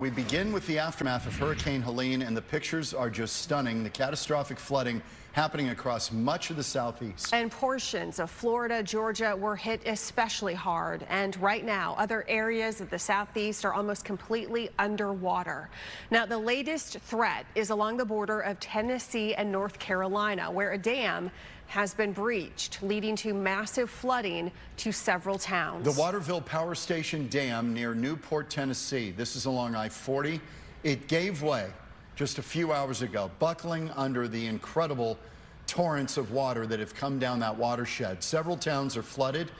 We begin with the aftermath of Hurricane Helene, and the pictures are just stunning. The catastrophic flooding happening across much of the southeast. And portions of Florida, Georgia were hit especially hard. And right now, other areas of the southeast are almost completely underwater. Now, the latest threat is along the border of Tennessee and North Carolina, where a dam has been breached, leading to massive flooding to several towns. The Waterville Power Station Dam near Newport, Tennessee. This is along I-40. It gave way just a few hours ago, buckling under the incredible torrents of water that have come down that watershed. Several towns are flooded.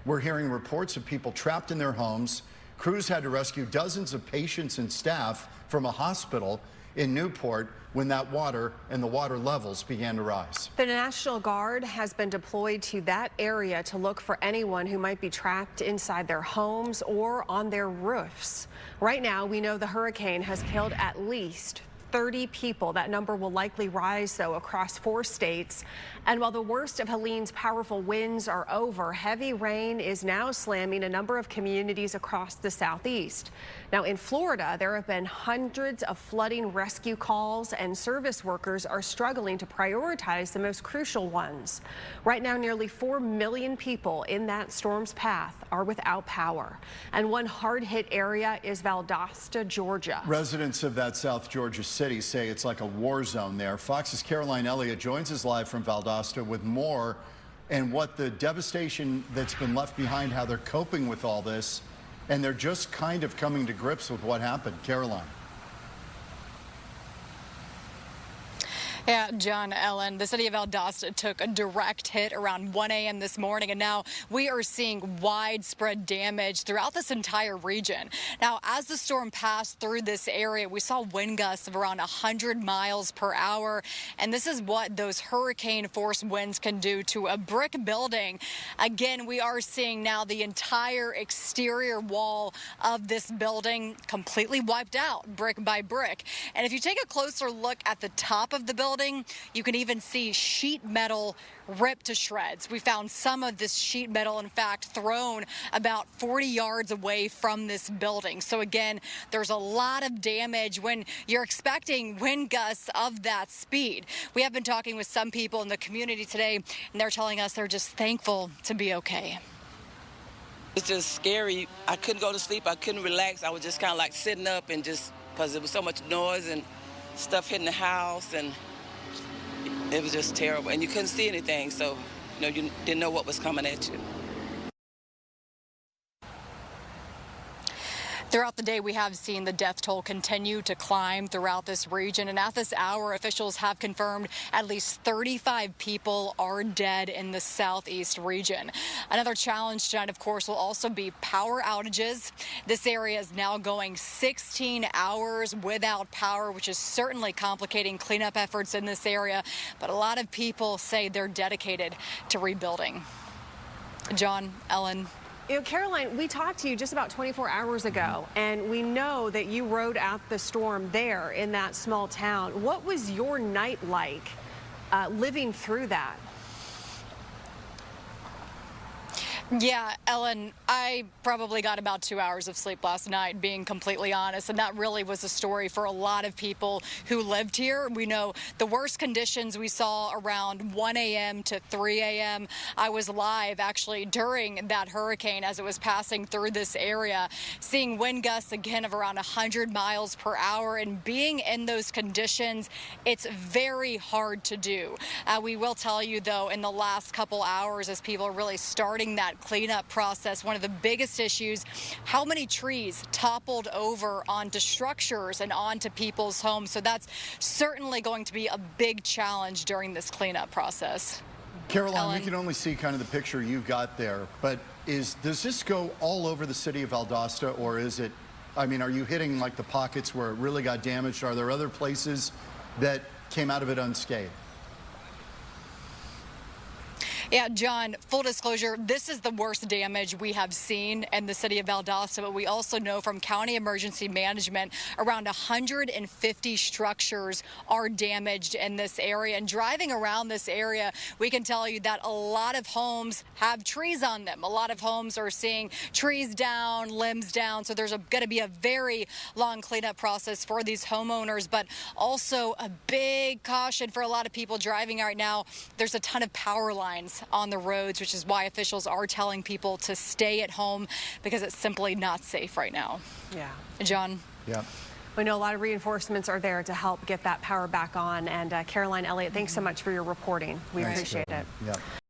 We're hearing reports of people trapped in their homes. Crews had to rescue dozens of patients and staff from a hospital in Newport when that water and the water levels began to rise. The National Guard has been deployed to that area to look for anyone who might be trapped inside their homes or on their roofs. Right now, we know the hurricane has killed at least 30 people. That number will likely rise, though, across 4 states. And while the worst of Helene's powerful winds are over, heavy rain is now slamming a number of communities across the southeast. Now, in Florida, there have been hundreds of flooding rescue calls, and service workers are struggling to prioritize the most crucial ones. Right now, nearly 4 million people in that storm's path are without power. And one hard-hit area is Valdosta, Georgia. Residents of that South Georgia city say it's like a war zone there. Fox's Caroline Elliott joins us live from Valdosta with more and what the devastation that's been left behind, how they're coping with all this, and they're just kind of coming to grips with what happened. Caroline. Yeah, John, Ellen, the city of Valdosta took a direct hit around 1 a.m. this morning, and now we are seeing widespread damage throughout this entire region. Now, as the storm passed through this area, we saw wind gusts of around 100 miles per hour, and this is what those hurricane-force winds can do to a brick building. Again, we are seeing now the entire exterior wall of this building completely wiped out, brick by brick. And if you take a closer look at the top of the building, you can even see sheet metal ripped to shreds. We found some of this sheet metal, in fact, thrown about 40 yards away from this building. So again, there's a lot of damage when you're expecting wind gusts of that speed. We have been talking with some people in the community today, and they're telling us they're just thankful to be okay. It's just scary. I couldn't go to sleep. I couldn't relax. I was just kind of like sitting up and just because there was so much noise and stuff hitting the house, and it was just terrible, and you couldn't see anything, so you didn't know what was coming at you. Throughout the day, we have seen the death toll continue to climb throughout this region. And at this hour, officials have confirmed at least 35 people are dead in the southeast region. Another challenge tonight, of course, will also be power outages. This area is now going 16 hours without power, which is certainly complicating cleanup efforts in this area. But a lot of people say they're dedicated to rebuilding. John, Ellen. You know, Caroline, we talked to you just about 24 hours ago, and we know that you rode out the storm there in that small town. What was your night like living through that? Yeah, Ellen, I probably got about 2 hours of sleep last night, being completely honest, and that really was a story for a lot of people who lived here. We know the worst conditions we saw around 1 a.m. to 3 a.m. I was live actually during that hurricane as it was passing through this area, seeing wind gusts again of around 100 miles per hour, and being in those conditions, it's very hard to do. We will tell you, though, in the last couple hours, as people are really starting that cleanup process, one of the biggest issues, how many trees toppled over onto structures and onto people's homes. So that's certainly going to be a big challenge during this cleanup process. Caroline, Ellen. we can only see kind of the picture you've got there, but does this go all over the city of Valdosta, or is it, I mean, are you hitting like the pockets where it really got damaged? Are there other places that came out of it unscathed? Yeah, John, full disclosure, this is the worst damage we have seen in the city of Valdosta, but we also know from County Emergency Management around 150 structures are damaged in this area. And driving around this area, we can tell you that a lot of homes have trees on them. A lot of homes are seeing trees down, limbs down. So there's going to be a very long cleanup process for these homeowners, but also a big caution for a lot of people driving right now. There's a ton of power lines on the roads, which is why officials are telling people to stay at home because it's simply not safe right now. Yeah. John? Yeah. We know a lot of reinforcements are there to help get that power back on. And Caroline, Elliott, thanks so much for your reporting. We appreciate it. Yeah.